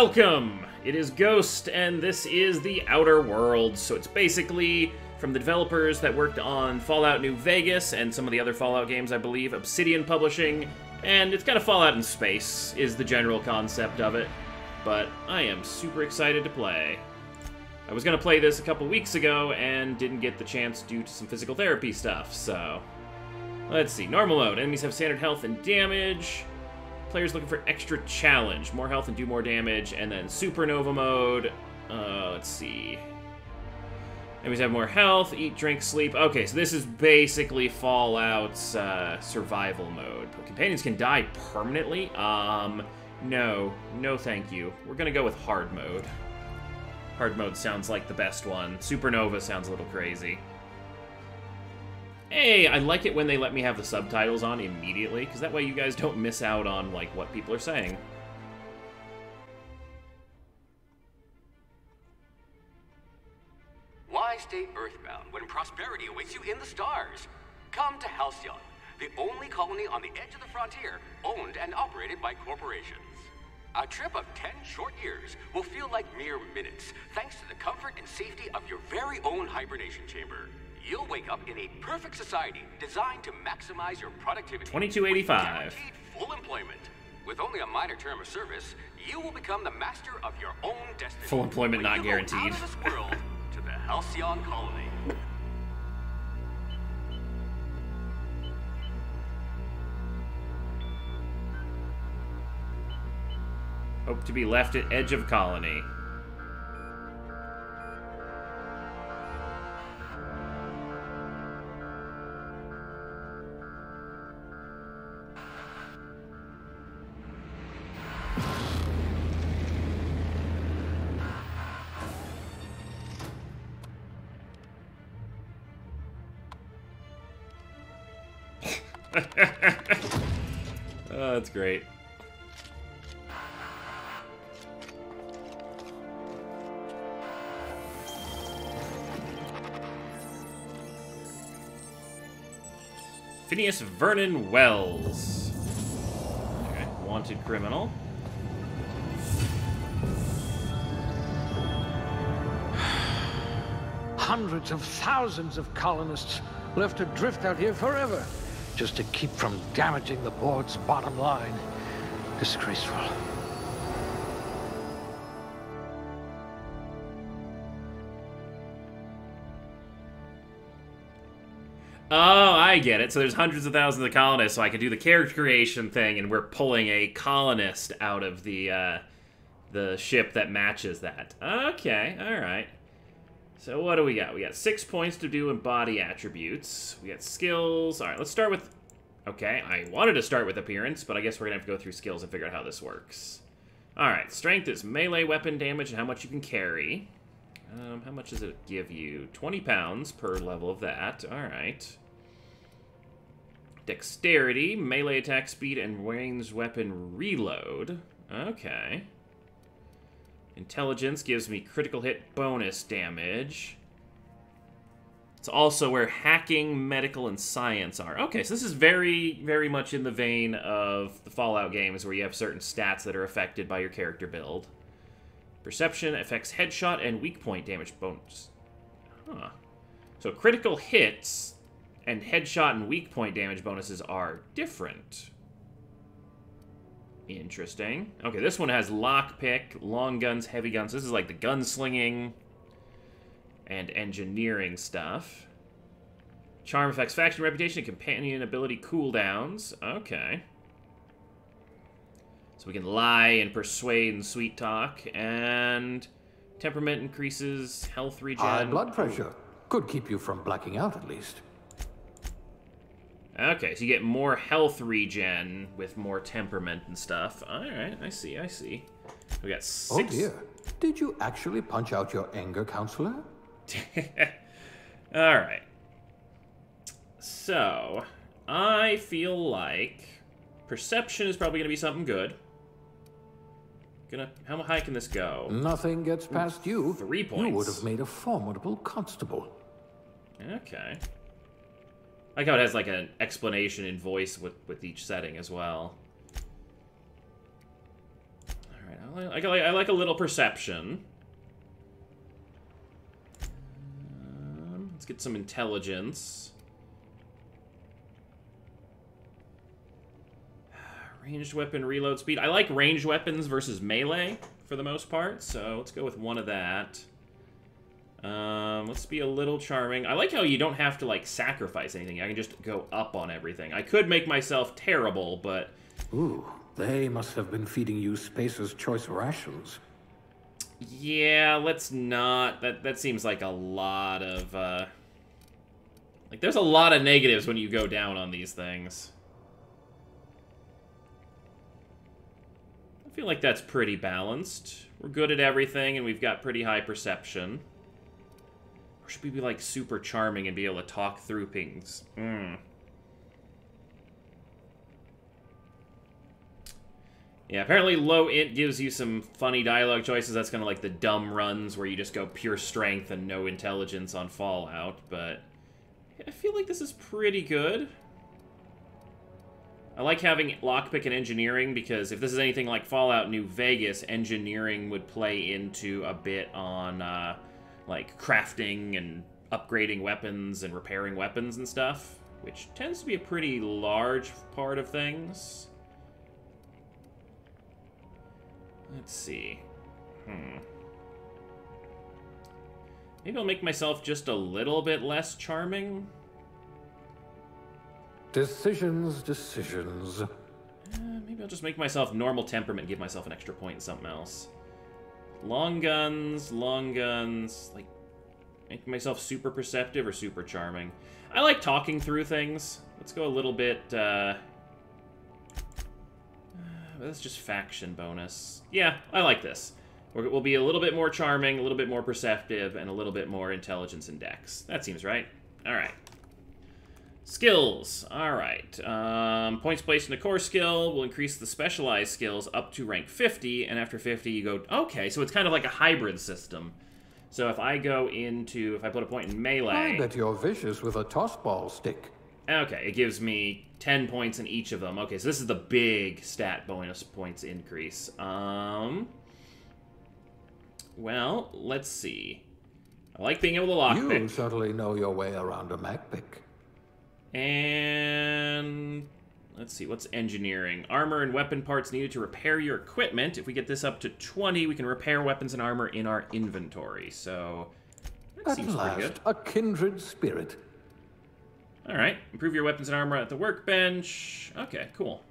Welcome! It is Ghost, and this is The Outer Worlds. So it's basically from the developers that worked on Fallout New Vegas and some of the other Fallout games, I believe, Obsidian Publishing, and it's kind of Fallout in space, is the general concept of it. But I am super excited to play. I was going to play this a couple weeks ago and didn't get the chance due to some physical therapy stuff, so... Let's see. Normal mode. Enemies have standard health and damage. Players looking for extra challenge. More health and do more damage. And then supernova mode. Let's see. Enemies have more health. Eat, drink, sleep. Okay, so this is basically Fallout's survival mode. Companions can die permanently? No. No thank you. We're gonna go with hard mode. Hard mode sounds like the best one. Supernova sounds a little crazy. Hey, I like it when they let me have the subtitles on immediately, because that way you guys don't miss out on, like, what people are saying. Why stay earthbound when prosperity awaits you in the stars? Come to Halcyon, the only colony on the edge of the frontier, owned and operated by corporations. A trip of 10 short years will feel like mere minutes, thanks to the comfort and safety of your very own hibernation chamber. You'll wake up in a perfect society designed to maximize your productivity. 2285. Guaranteed full employment. With only a minor term of service, you will become the master of your own destiny. Full employment when not you guaranteed. Go out of this world to the Halcyon colony. Hope to be left at edge of colony. Oh, that's great. Phineas Vernon Wells. Okay, wanted criminal. Hundreds of thousands of colonists left adrift out here forever, just to keep from damaging the board's bottom line. Disgraceful. Oh, I get it. So there's hundreds of thousands of colonists, so I can do the character creation thing, and we're pulling a colonist out of the ship that matches that. Okay, alright. So what do we got? We got 6 points to do in body attributes. We got skills. Alright, let's start with... Okay, I wanted to start with appearance, but I guess we're going to have to go through skills and figure out how this works. Alright, strength is melee weapon damage and how much you can carry. How much does it give you? 20 pounds per level of that. Alright. Dexterity, melee attack speed, and ranged weapon reload. Okay. Intelligence gives me critical hit bonus damage. It's also where hacking, medical, and science are. Okay, so this is very, very much in the vein of the Fallout games where you have certain stats that are affected by your character build. Perception affects headshot and weak point damage bonus. Huh. So critical hits and headshot and weak point damage bonuses are different. Interesting. Okay, this one has lockpick, long guns, heavy guns. This is like the gunslinging and engineering stuff. Charm affects faction reputation and companion ability cooldowns. Okay. So we can lie and persuade and sweet talk. And temperament increases health regen. High blood pressure. Could keep you from blacking out at least. Okay, so you get more health regen with more temperament and stuff. Alright, I see, I see. We got 6... Oh dear. Did you actually punch out your anger counselor? Alright. So, I feel like perception is probably going to be something good. How high can this go? Nothing gets past you. 3 points. You would have made a formidable constable. Okay. I like how it has like an explanation in voice with each setting as well. Alright, I like a little perception. Let's get some intelligence. Ranged weapon reload speed. I like ranged weapons versus melee for the most part, so let's go with one of that. Let's be a little charming. I like how you don't have to, like, sacrifice anything. I can just go up on everything. I could make myself terrible, but... Ooh, they must have been feeding you Spacer's Choice rations. Yeah, let's not. That seems like a lot of, like, there's a lot of negatives when you go down on these things. I feel like that's pretty balanced. We're good at everything, and we've got pretty high perception. Or should we be, like, super charming and be able to talk through things? Yeah, apparently low int gives you some funny dialogue choices. That's kind of like the dumb runs where you just go pure strength and no intelligence on Fallout, but I feel like this is pretty good. I like having lockpick and engineering because if this is anything like Fallout New Vegas, engineering would play into a bit on, like, crafting and upgrading weapons and repairing weapons and stuff, which tends to be a pretty large part of things. Let's see. Maybe I'll make myself just a little bit less charming. Decisions, decisions. Maybe I'll just make myself normal temperament and give myself an extra point in something else. Long guns, like, make myself super perceptive or super charming. I like talking through things. Let's go a little bit, that's just faction bonus. Yeah, I like this. We'll be a little bit more charming, a little bit more perceptive, and a little bit more intelligence and dex. That seems right. Alright. Skills. Alright. Points placed in a core skill will increase the specialized skills up to rank 50, and after 50 you go... Okay, so it's kind of like a hybrid system. So if I go into... If I put a point in melee... I bet you're vicious with a tossball stick. Okay, it gives me 10 points in each of them. Okay, so this is the big stat bonus points increase. Well, let's see. I like being able to lockpick. You certainly know your way around a MacPick. And let's see, what's engineering? Armor and weapon parts needed to repair your equipment. If we get this up to 20, we can repair weapons and armor in our inventory. So that seems pretty good. A kindred spirit. Alright, improve your weapons and armor at the workbench. Okay, cool.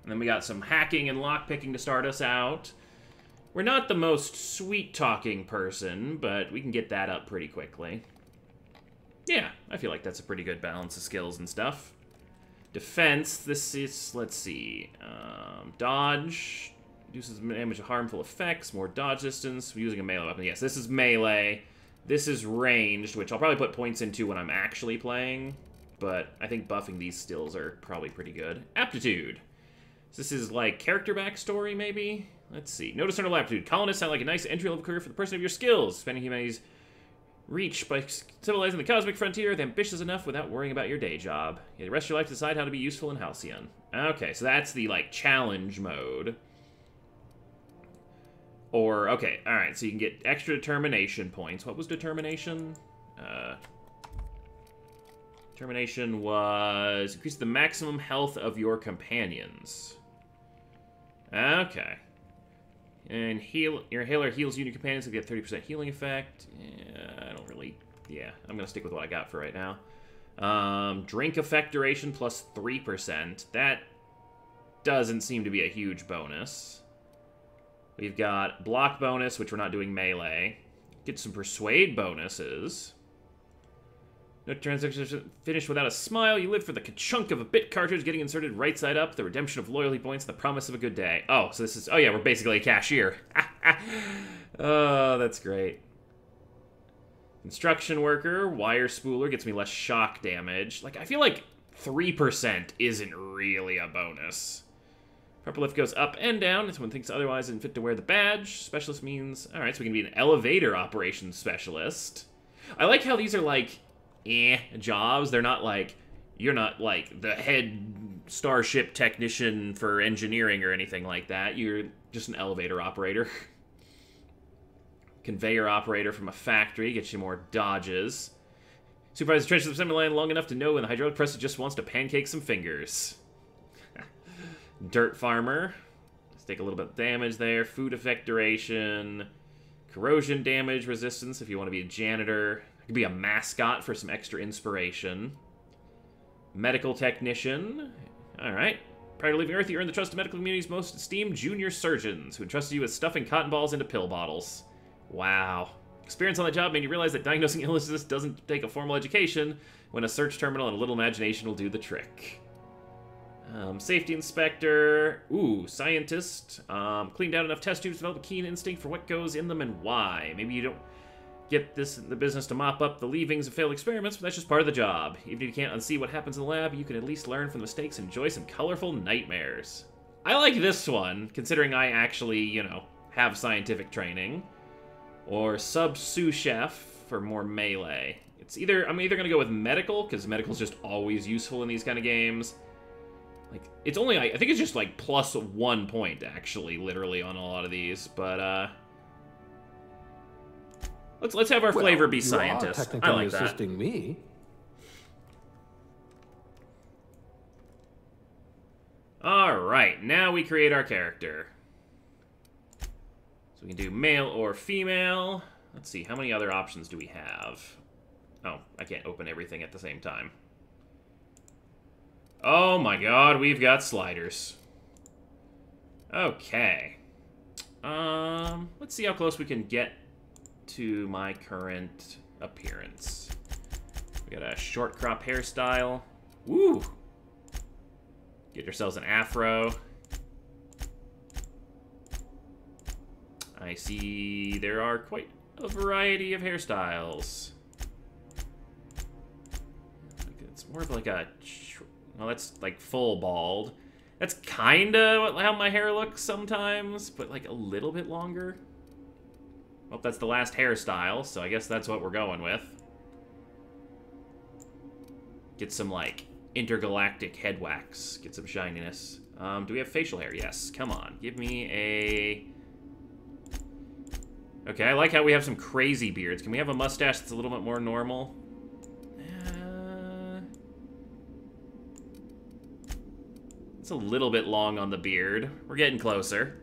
And then we got some hacking and lockpicking to start us out. We're not the most sweet-talking person, but we can get that up pretty quickly. Yeah, I feel like that's a pretty good balance of skills and stuff. Defense, this is, let's see, dodge, reduces damage to harmful effects, more dodge distance, using a melee weapon. Yes, this is melee. This is ranged, which I'll probably put points into when I'm actually playing. But I think buffing these skills are probably pretty good. Aptitude. So this is like character backstory, maybe? Let's see. No discernible aptitude. Colonists sound like a nice entry-level career for the person of your skills. Spending humanity's reach by civilizing the cosmic frontier, they're ambitious enough without worrying about your day job. You the rest of your life to decide how to be useful in Halcyon. Okay, so that's the, like, challenge mode. Or, okay, alright, so you can get extra determination points. What was determination? Determination was increase the maximum health of your companions. Okay. And your healer heals you and your companions to get 30% healing effect. Yeah, I don't really... Yeah, I'm going to stick with what I got for right now. Drink effect duration plus 3%. That doesn't seem to be a huge bonus. We've got block bonus, which we're not doing melee. Get some persuade bonuses. No transactions finished without a smile. You live for the chunk of a bit cartridge getting inserted right side up, the redemption of loyalty points, and the promise of a good day. Oh, so this is... Oh, yeah, we're basically a cashier. Oh, that's great. Construction worker, wire spooler gets me less shock damage. Like, I feel like 3% isn't really a bonus. Purple lift goes up and down. If someone thinks otherwise isn't fit to wear the badge. Specialist means... Alright, so we can be an elevator operations specialist. I like how these are, like... jobs. They're not like, you're not like the head starship technician for engineering or anything like that. You're just an elevator operator. Conveyor operator from a factory gets you more dodges. Supervise the trenches of assembly line long enough to know when the hydraulic press just wants to pancake some fingers. Dirt farmer. Let's take a little bit of damage there. Food effect duration. Corrosion damage resistance if you want to be a janitor. You could be a mascot for some extra inspiration. Medical technician. Alright. Prior to leaving Earth, you earned the trust of medical community's most esteemed junior surgeons, who entrusted you with stuffing cotton balls into pill bottles. Wow. Experience on the job made you realize that diagnosing illnesses doesn't take a formal education, when a search terminal and a little imagination will do the trick. Safety inspector. Ooh, scientist. Cleaned out enough test tubes to develop a keen instinct for what goes in them and why. Maybe you don't get this in the business to mop up the leavings of failed experiments, but that's just part of the job. Even if you can't unsee what happens in the lab, you can at least learn from the mistakes and enjoy some colorful nightmares. I like this one, considering I actually, you know, have scientific training. Or sous chef for more melee. I'm either gonna go with medical, because medical's just always useful in these kind of games. Like, it's only, I think it's just like +1 point, actually, literally, on a lot of these, but, let's have our flavor be scientist. I like that. Assisting me. Alright, now we create our character. So we can do male or female. Let's see, how many other options do we have? Oh, I can't open everything at the same time. Oh my god, we've got sliders. Okay. Let's see how close we can get to my current appearance. We got a short crop hairstyle. Woo! Get yourselves an afro. I see there are quite a variety of hairstyles. It's more of like a... Well, that's like full bald. That's kind of how my hair looks sometimes, but like a little bit longer. Well, that's the last hairstyle, so I guess that's what we're going with. Get some, like, intergalactic head wax. Get some shininess. Do we have facial hair? Yes. Come on. Give me a... Okay, I like how we have some crazy beards. Can we have a mustache that's a little bit more normal? It's a little bit long on the beard. We're getting closer.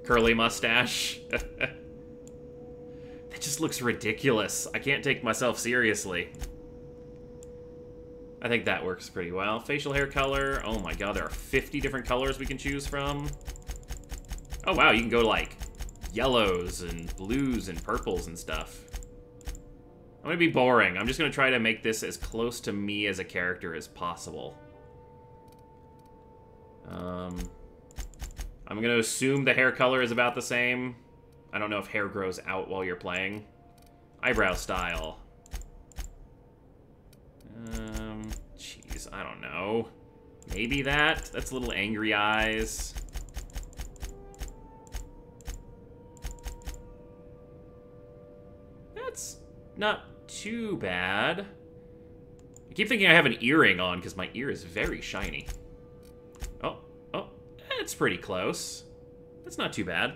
Curly mustache. That just looks ridiculous. I can't take myself seriously. I think that works pretty well. Facial hair color. Oh my god, there are 50 different colors we can choose from. Oh wow, you can go like yellows and blues and purples and stuff. I'm gonna be boring. I'm just gonna try to make this as close to me as a character as possible. I'm gonna assume the hair color is about the same. I don't know if hair grows out while you're playing. Eyebrow style. Jeez, I don't know. Maybe that? That's little angry eyes. That's not too bad. I keep thinking I have an earring on because my ear is very shiny. Oh, it's pretty close. That's not too bad.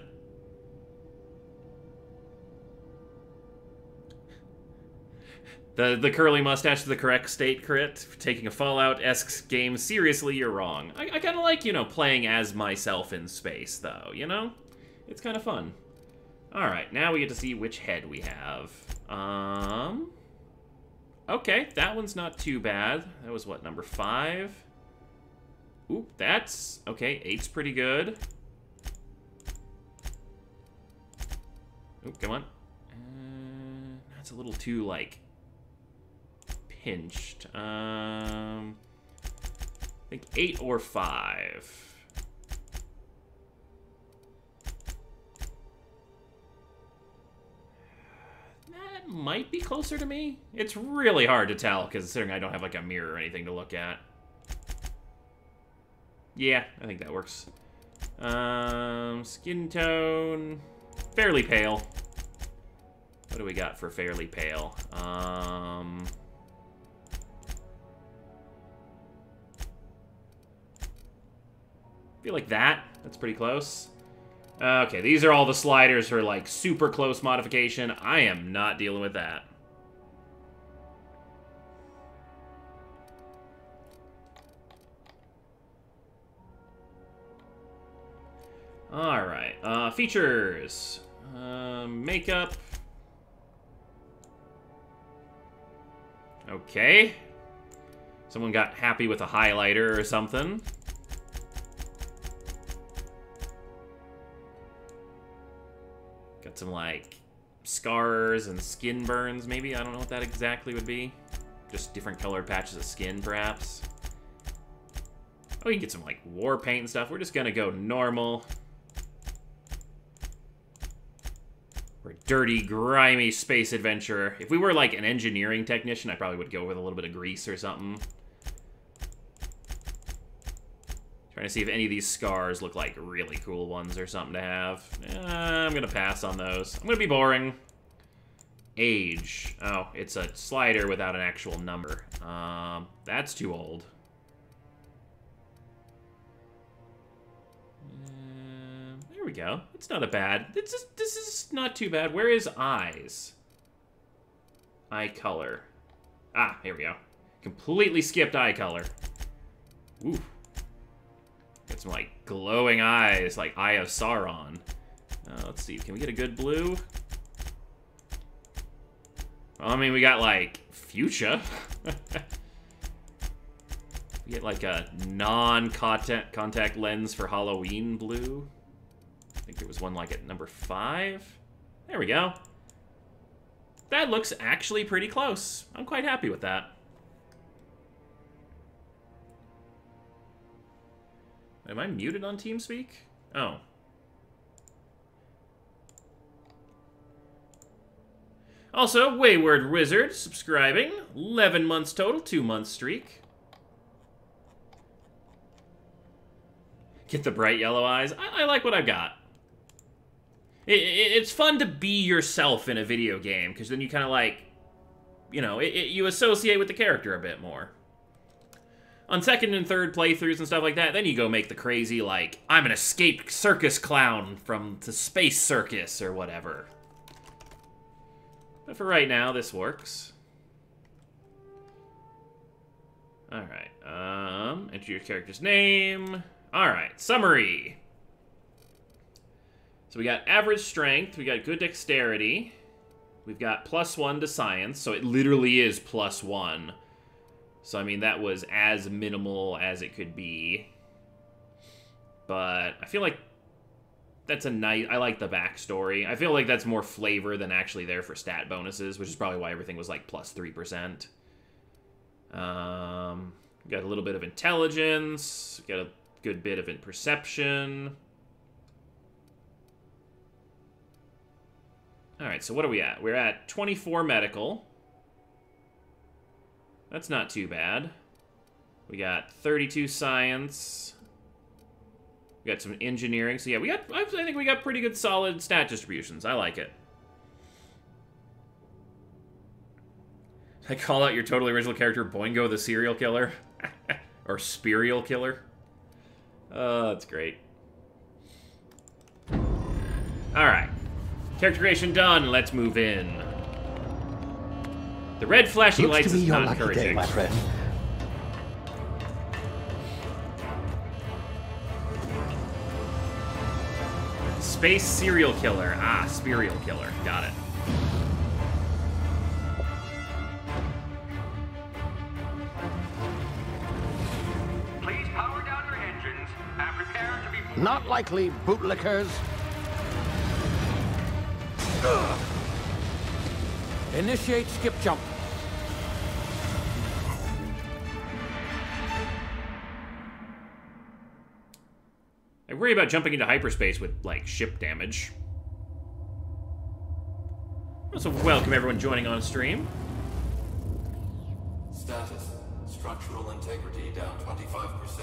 The curly mustache is the correct state crit. Taking a Fallout-esque game seriously, you're wrong. I kind of like, you know, playing as myself in space, though, you know? It's kind of fun. Alright, now we get to see which head we have. Okay, that one's not too bad. That was, what, number 5? Ooh, that's... Okay, 8's pretty good. Ooh, come on. That's a little too, like... pinched. I think 8 or 5. That might be closer to me. It's really hard to tell, considering I don't have like a mirror or anything to look at. Yeah, I think that works. Skin tone, fairly pale. What do we got for fairly pale? I feel like that's pretty close. Okay, these are all the sliders for, like, super close modification. I am not dealing with that. Alright, features. Makeup. Okay. Someone got happy with a highlighter or something. Got some, like, scars and skin burns, maybe? I don't know what that exactly would be. Just different colored patches of skin, perhaps. Oh, you can get some, like, war paint and stuff. We're just gonna go normal. We're a dirty, grimy space adventurer. If we were, like, an engineering technician, I probably would go with a little bit of grease or something. Trying to see if any of these scars look like really cool ones or something to have. I'm gonna pass on those. I'm gonna be boring. Age. Oh, it's a slider without an actual number. That's too old. There we go. It's not a bad. This is not too bad. Where is eyes? Eye color. Ah, here we go. Completely skipped eye color. Ooh. Got some, like, glowing eyes, like Eye of Sauron. Let's see. Can we get a good blue? Well, I mean, we got, like, fuchsia. We get, like, a non-contact lens for Halloween blue. I think there was one, like, at number 5. There we go. That looks actually pretty close. I'm quite happy with that. Am I muted on TeamSpeak? Oh. Also, Wayward Wizard subscribing. 11 months total, 2-month streak. Get the bright yellow eyes. I like what I've got. It's fun to be yourself in a video game, because then you kind of like, you know, you associate with the character a bit more. On second and third playthroughs and stuff like that, then you go make the crazy, like, I'm an escaped circus clown from the space circus or whatever. But for right now, this works. Alright, enter your character's name. Alright, summary. So we got average strength, we got good dexterity, we've got +1 to science, so it literally is +1. So, I mean, that was as minimal as it could be. But I feel like that's a nice... I like the backstory. I feel like that's more flavor than actually there for stat bonuses, which is probably why everything was, like, +3%. Got a little bit of intelligence. Got a good bit of perception. Alright, so what are we at? We're at 24 medical. That's not too bad. We got 32 science. We got some engineering. So yeah, I think we got pretty good solid stat distributions. I like it. I call out your totally original character, Boingo the Serial Killer. Or Spirial Killer. Oh, that's great. Alright. Character creation done. Let's move in. The red flashing lights is not encouraging. Day, my friend. Space serial killer. Ah, Spirial Killer. Got it. Please power down your engines and prepare to be... Not likely, bootlickers. Initiate skip jump. I worry about jumping into hyperspace with, like, ship damage. Also, welcome everyone joining on stream. Status. Structural integrity down 25%.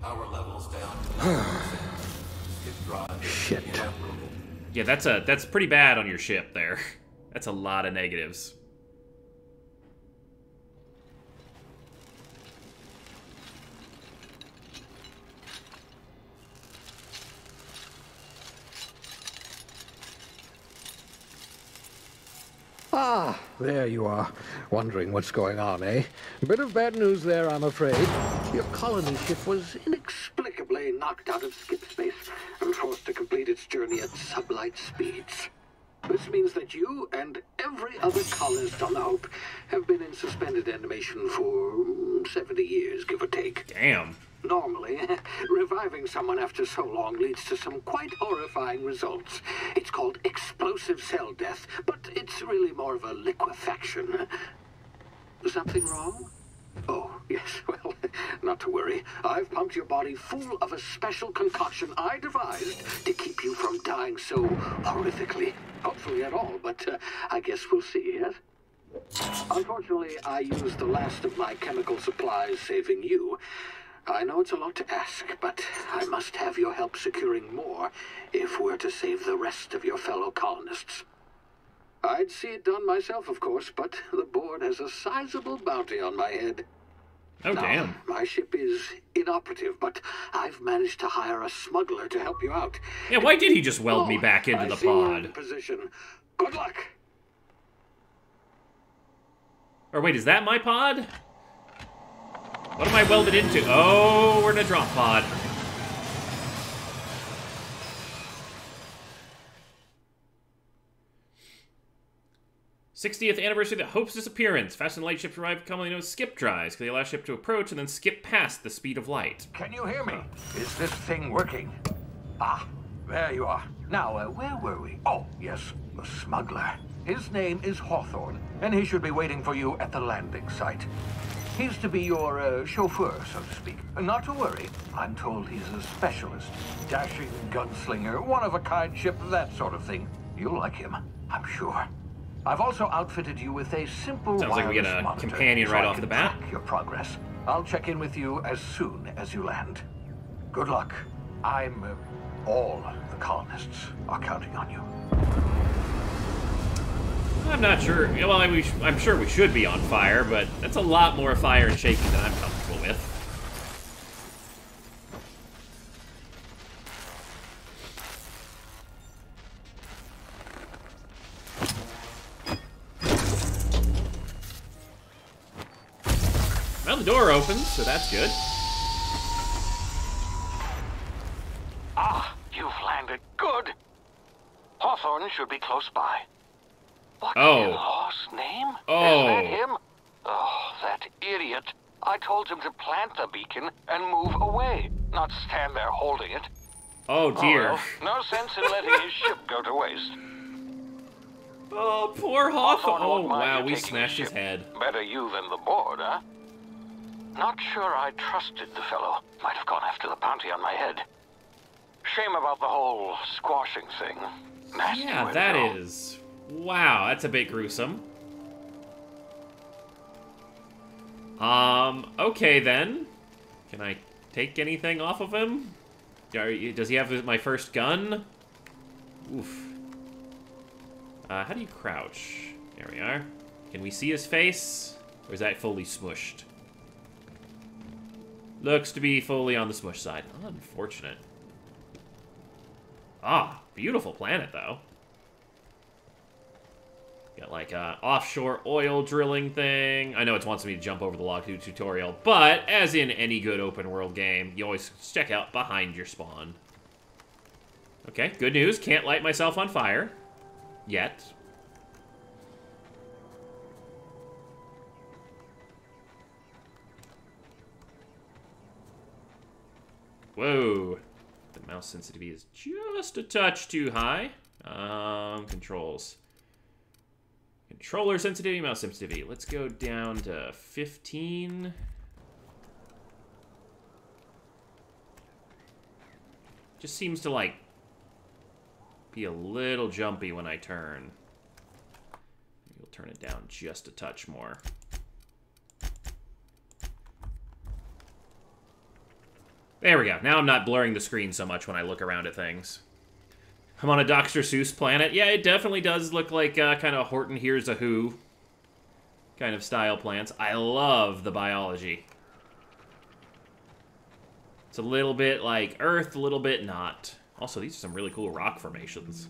Power levels down 11%. Skip drive. Shit. Yeah, that's pretty bad on your ship there. That's a lot of negatives. there you are. Wondering what's going on, eh? Bit of bad news there, I'm afraid. Your colony ship was inexplicably knocked out of skip space and forced to complete its journey at sublight speeds. This means that you and every other colonist on the Hope have been in suspended animation for 70 years, give or take. Damn. Normally, reviving someone after so long leads to some quite horrifying results. It's called explosive cell death, but it's really more of a liquefaction. Something wrong? Oh, yes, well, not to worry. I've pumped your body full of a special concoction I devised to keep you from dying so horrifically. Hopefully at all, but I guess we'll see, yes? Unfortunately, I used the last of my chemical supplies saving you. I know it's a lot to ask, but I must have your help securing more if we're to save the rest of your fellow colonists. I'd see it done myself, of course, but the board has a sizable bounty on my head. Oh, now, damn. My ship is inoperative, but I've managed to hire a smuggler to help you out. Yeah, why did he just weld me back into I the see you're pod? in position. Good luck. Or wait, is that my pod? What am I welded into? Oh, we're in a drop pod. '60th anniversary of the Hope's disappearance. Fast and light ships arrive commonly known as skip drives, because they allow ship to approach and then skip past the speed of light. Can you hear me? Is this thing working? Ah, there you are. Now, where were we? Oh, yes, the smuggler. His name is Hawthorne, and he should be waiting for you at the landing site. He's to be your chauffeur, so to speak. Not to worry. I'm told he's a specialist. Dashing gunslinger, one-of-a-kind ship, that sort of thing. You'll like him, I'm sure. I've also outfitted you with a simple Sounds like we get a monitor, companion so right I off can the bat. track your progress. I'll check in with you as soon as you land. Good luck. All the colonists are counting on you. I'm not sure. Well, I'm sure we should be on fire, but that's a lot more fire and shaking than I'm comfortable with. Well, the door opens, so that's good. Ah, you've landed. Good. Hawthorne should be close by. What's your law's name? Oh. Is that him? Oh, that idiot. I told him to plant the beacon and move away, not stand there holding it. Oh, dear. Oh, well, no sense in letting his ship go to waste. Oh, poor Hawthorne. Oh, won't mind wow, you we taking smashed his ship. head. Better you than the board, huh? Not sure I trusted the fellow. Might have gone after the bounty on my head. Shame about the whole squashing thing. Nasty Yeah, way to that go. is... Wow, that's a bit gruesome. Okay then. Can I take anything off of him? Does he have my first gun? Oof. How do you crouch? There we are. Can we see his face? Or is that fully smushed? Looks to be fully on the smush side. Unfortunate. Ah, beautiful planet, though. Got like a offshore oil drilling thing. I know it wants me to jump over the log tutorial, but as in any good open world game, you always check out behind your spawn. Okay, good news. Can't light myself on fire. Yet. Whoa. The mouse sensitivity is just a touch too high. Controls. Controller sensitivity, mouse sensitivity. Let's go down to 15. Just seems to, like, be a little jumpy when I turn. Maybe we'll turn it down just a touch more. There we go. Now I'm not blurring the screen so much when I look around at things. I'm on a Dr. Seuss planet. Yeah, it definitely does look like kind of Horton Hears a Who kind of style plants. I love the biology. It's a little bit like Earth, a little bit not. Also, these are some really cool rock formations.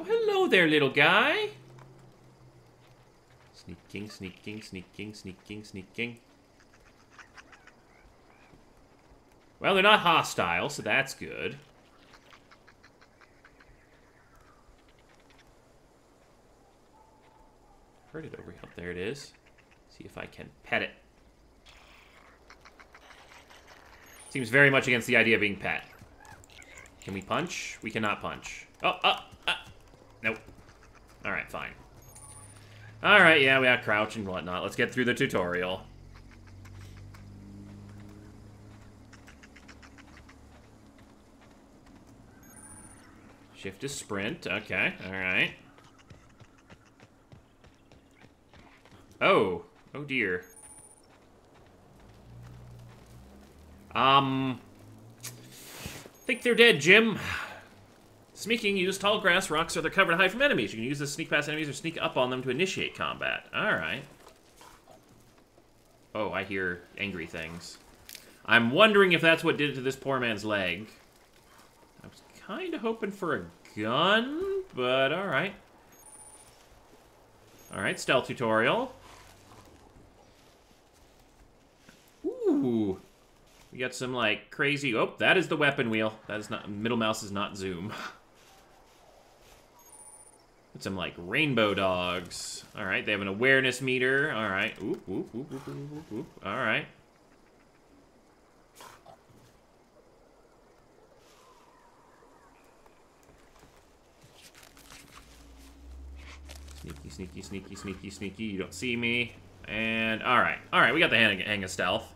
Oh, hello there, little guy. Sneaking, sneaking, sneaking, sneaking, sneaking. Well, they're not hostile, so that's good. Heard it over here. Oh, there it is. See if I can pet it. Seems very much against the idea of being pet. Can we punch? We cannot punch. Oh, nope. Alright, fine. Alright, yeah, we got crouch and whatnot. Let's get through the tutorial. Shift is sprint. Okay, alright. Oh. Oh dear. Think they're dead, Jim. Sneaking, use tall grass, rocks, or they're covered to hide from enemies. You can use this to sneak past enemies or sneak up on them to initiate combat. Alright. Oh, I hear angry things. I'm wondering if that's what did it to this poor man's leg. I was kind of hoping for a gun, but alright. Alright, stealth tutorial. Ooh. We got some, like, crazy... Oh, that is the weapon wheel. That is not... Middle mouse is not zoom. Got some, like, rainbow dogs. Alright, they have an awareness meter. Alright. Oop, oop, oop, oop, oop, oop, oop. Alright. Sneaky, sneaky, sneaky, sneaky, sneaky. You don't see me. And, alright. Alright, we got the hang of stealth.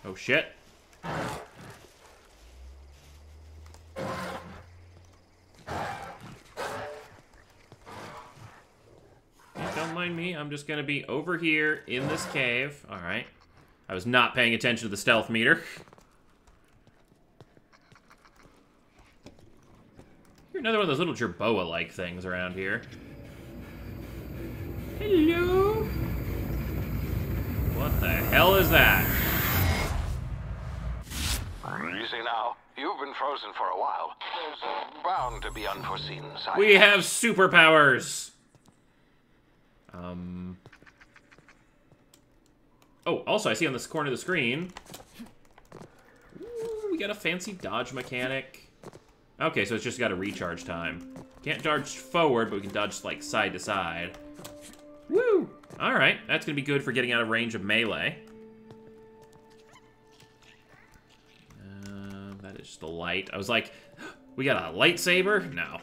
Oh, shit. Don't mind me. I'm just gonna be over here in this cave. Alright. I was not paying attention to the stealth meter. You're another one of those little jerboa-like things around here. Hello? What the hell is that? Easy now. You've been frozen for a while. There's bound to be unforeseen side. We have superpowers! Oh, also, I see on this corner of the screen... Ooh, we got a fancy dodge mechanic. Okay, so it's just got a recharge time. Can't dodge forward, but we can dodge, like, side to side. Woo! Alright, that's gonna be good for getting out of range of melee. That is just the light. I was like, we got a lightsaber? No.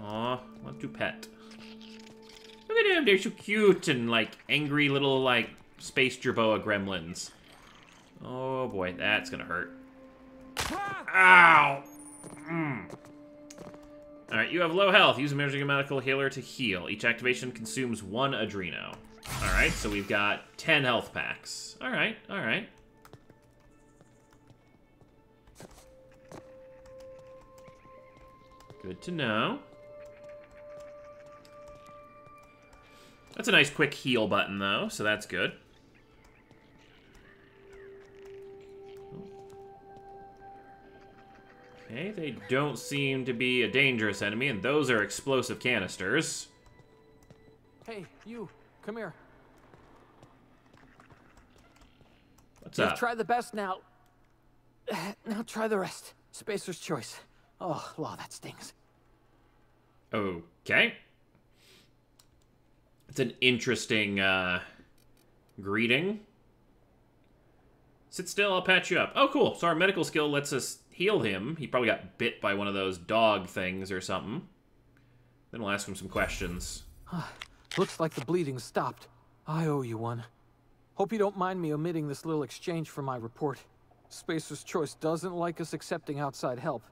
Aw, want to pet. Look at them, they're so cute and, like, angry little, like, space jerboa gremlins. Oh boy, that's gonna hurt. Ow! Alright, you have low health. Use a magical healer to heal. Each activation consumes 1 adreno. Alright, so we've got 10 health packs. Alright, alright. Good to know. That's a nice quick heal button, though, so that's good. Okay, they don't seem to be a dangerous enemy, and those are explosive canisters. Hey, you. Come here. What's up? You've tried the best now. Now try the rest. Spacer's choice. Oh, wow, that stings. Okay. It's an interesting, greeting. Sit still, I'll patch you up. Oh, cool. So our medical skill lets us heal him. He probably got bit by one of those dog things or something. Then we'll ask him some questions. Looks like the bleeding stopped. I owe you one. Hope you don't mind me omitting this little exchange from my report. Spacer's Choice doesn't like us accepting outside help.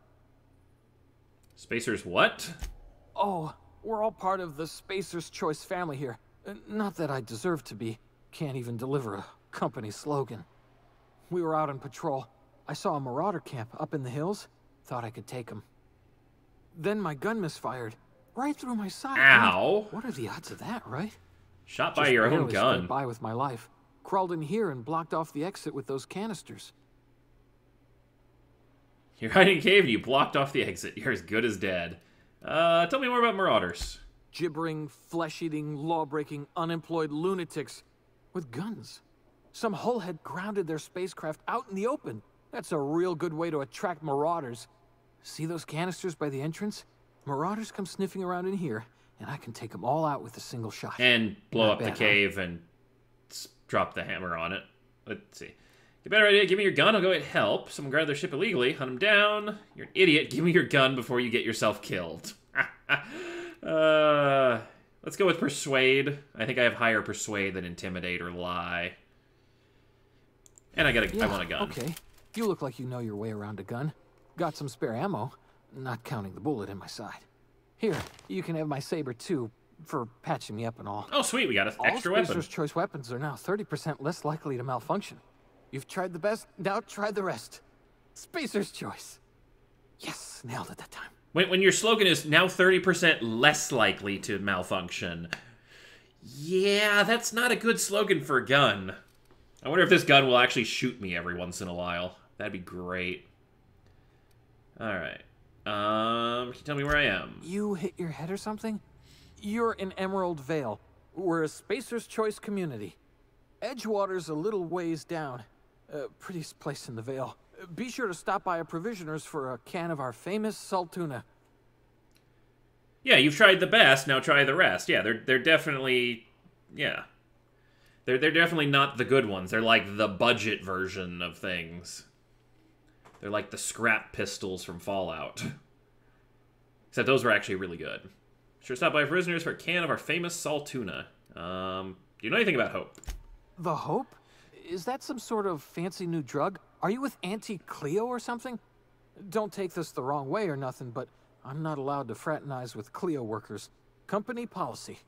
Spacer's what? Oh, we're all part of the Spacer's Choice family here. Not that I deserve to be. Can't even deliver a company slogan. We were out on patrol. I saw a Marauder camp up in the hills. Thought I could take them. Then my gun misfired. Right through my side. Ow. What are the odds of that, right? Shot by your own gun. By with my life. Crawled in here and blocked off the exit with those canisters. You're hiding in a cave and you blocked off the exit. You're as good as dead. Tell me more about Marauders. Gibbering, flesh-eating, law-breaking, unemployed lunatics with guns. Some hullhead grounded their spacecraft out in the open. That's a real good way to attract marauders. See those canisters by the entrance? Marauders come sniffing around in here, and I can take them all out with a single shot. And blow Not up the bad, cave and drop the hammer on it. Let's see. Get a better idea. Give me your gun. I'll go get help. Someone grabbed their ship illegally. Hunt them down. You're an idiot. Give me your gun before you get yourself killed. Let's go with Persuade. I think I have higher Persuade than Intimidate or Lie. And I want a gun. Okay. You look like you know your way around a gun. Got some spare ammo, not counting the bullet in my side. Here, you can have my saber too, for patching me up and all. Oh, sweet. We got an extra weapon. All Spacer's Choice weapons are now 30% less likely to malfunction. You've tried the best, now try the rest. Spacer's Choice. Yes, nailed it that time. When your slogan is now 30% less likely to malfunction. Yeah, that's not a good slogan for a gun. I wonder if this gun will actually shoot me every once in a while. That'd be great. Alright. Can you tell me where I am? You hit your head or something? You're in Emerald Vale. We're a Spacer's Choice community. Edgewater's a little ways down. Prettiest place in the Vale. Be sure to stop by a provisioner's for a can of our famous salt tuna. Yeah, you've tried the best, now try the rest. Yeah, they're definitely... Yeah. They're definitely not the good ones. They're like the budget version of things. They're like the scrap pistols from Fallout. Except those were actually really good. Sure, stop by prisoners for a can of our famous salt tuna. Do you know anything about Hope? The Hope? Is that some sort of fancy new drug? Are you with Auntie Cleo or something? Don't take this the wrong way or nothing, but I'm not allowed to fraternize with Cleo workers. Company policy.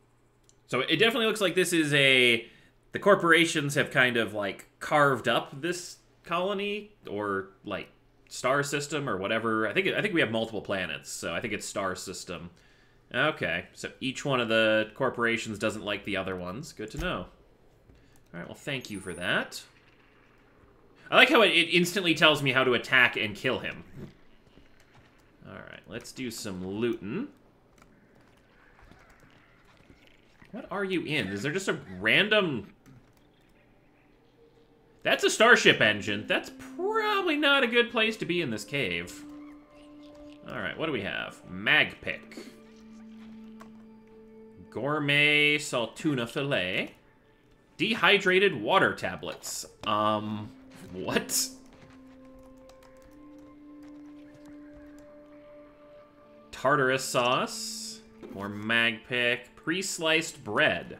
So it definitely looks like this is a... The corporations have kind of, like, carved up this colony, or, like, star system, or whatever. I think we have multiple planets, so I think it's star system. Okay, so each one of the corporations doesn't like the other ones. Good to know. Alright, well, thank you for that. I like how it instantly tells me how to attack and kill him. Alright, let's do some looting. What are you in? Is there just a random... That's a starship engine. That's probably not a good place to be in this cave. Alright, what do we have? Mag pick. Gourmet saltuna fillet. Dehydrated water tablets. What? Tartarus sauce. More mag pick. Pre-sliced bread.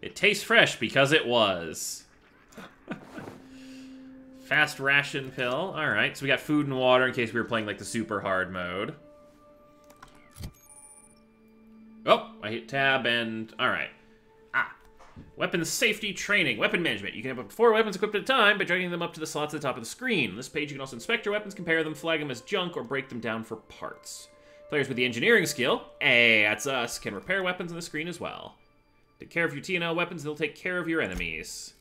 It tastes fresh because it was. Fast ration pill. Alright, so we got food and water in case we were playing like the super hard mode. Oh, I hit tab and... Alright. Weapons safety training. Weapon management. You can have up to 4 weapons equipped at a time by dragging them up to the slots at the top of the screen. On this page, you can also inspect your weapons, compare them, flag them as junk, or break them down for parts. Players with the engineering skill, hey, that's us, can repair weapons on the screen as well. Take care of your TNL weapons, they'll take care of your enemies.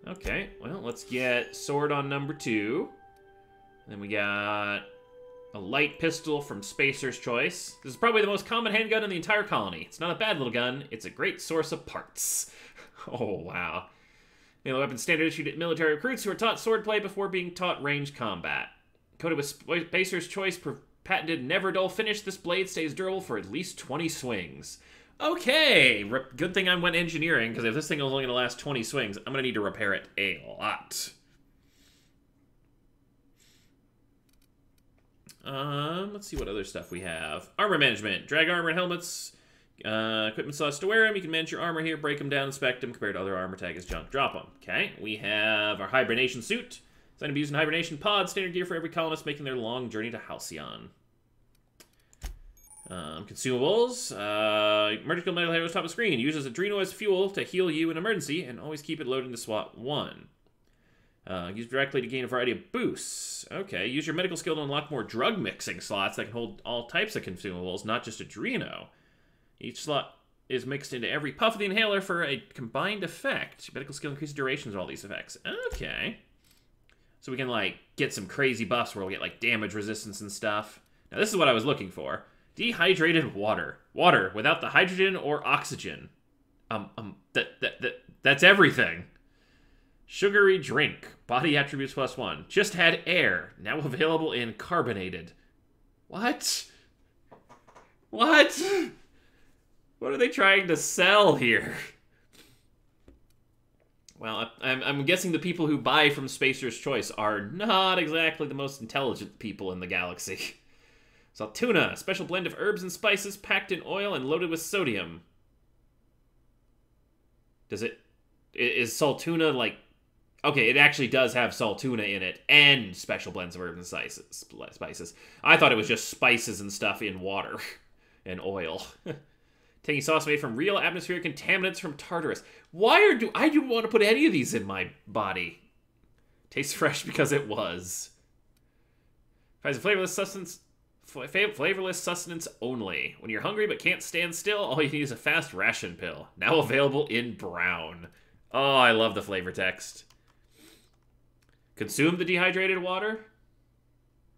Okay, well, let's get sword on number 2. Then we got a light pistol from Spacer's Choice. This is probably the most common handgun in the entire colony. It's not a bad little gun, it's a great source of parts. Oh, wow. Melee weapon standard issued to military recruits who are taught swordplay before being taught ranged combat. Coated with Spacer's Choice patented never dull finish, this blade stays durable for at least 20 swings. Okay, good thing I went engineering, because if this thing is only going to last 20 swings, I'm going to need to repair it a lot. Let's see what other stuff we have. Armor management. Drag armor and helmets. Equipment slots to wear them. You can manage your armor here, break them down, inspect them, compared to other armor tag as junk. Drop them. Okay, we have our hibernation suit. Designed to be used in hibernation pods. Standard gear for every colonist making their long journey to Halcyon. Consumables. Emergency metal heroes top of screen. Uses Adreno as fuel to heal you in emergency, and always keep it loaded into slot 1. Use directly to gain a variety of boosts. Okay, use your medical skill to unlock more drug mixing slots that can hold all types of consumables, not just Adreno. Each slot is mixed into every puff of the inhaler for a combined effect. Medical skill increases durations of all these effects. Okay. So we can, like, get some crazy buffs where we'll get, like, damage resistance and stuff. Now, this is what I was looking for. Dehydrated water. Water without the hydrogen or oxygen. That's everything. Sugary drink. Body attributes +1. Just had air. Now available in carbonated. What? What? What are they trying to sell here? Well, I'm guessing the people who buy from Spacer's Choice are not exactly the most intelligent people in the galaxy. Saltuna, a special blend of herbs and spices packed in oil and loaded with sodium. Is Saltuna like... Okay, it actually does have Saltuna in it, and special blends of herbs and spices. I thought it was just spices and stuff in water and oil. Taking sauce made from real atmospheric contaminants from Tartarus. Why do I don't want to put any of these in my body? Tastes fresh because it was. Provides a flavorless sustenance only. When you're hungry but can't stand still, all you need is a fast ration pill. Now available in brown. Oh, I love the flavor text. Consume the dehydrated water?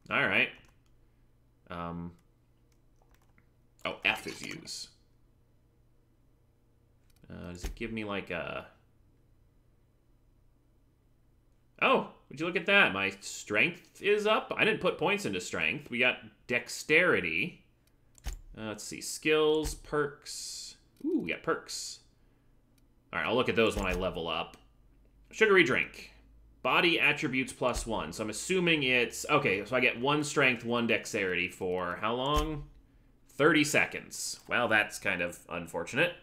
Alright. Oh, after's use. Does it give me like a... Oh, would you look at that? My strength is up. I didn't put points into strength. We got dexterity. Let's see. Skills, perks. Ooh, we got perks. Alright, I'll look at those when I level up. Sugary drink. Body attributes +1. So I'm assuming it's... Okay, so I get 1 strength, 1 dexterity for how long? 30 seconds. Well, that's kind of unfortunate.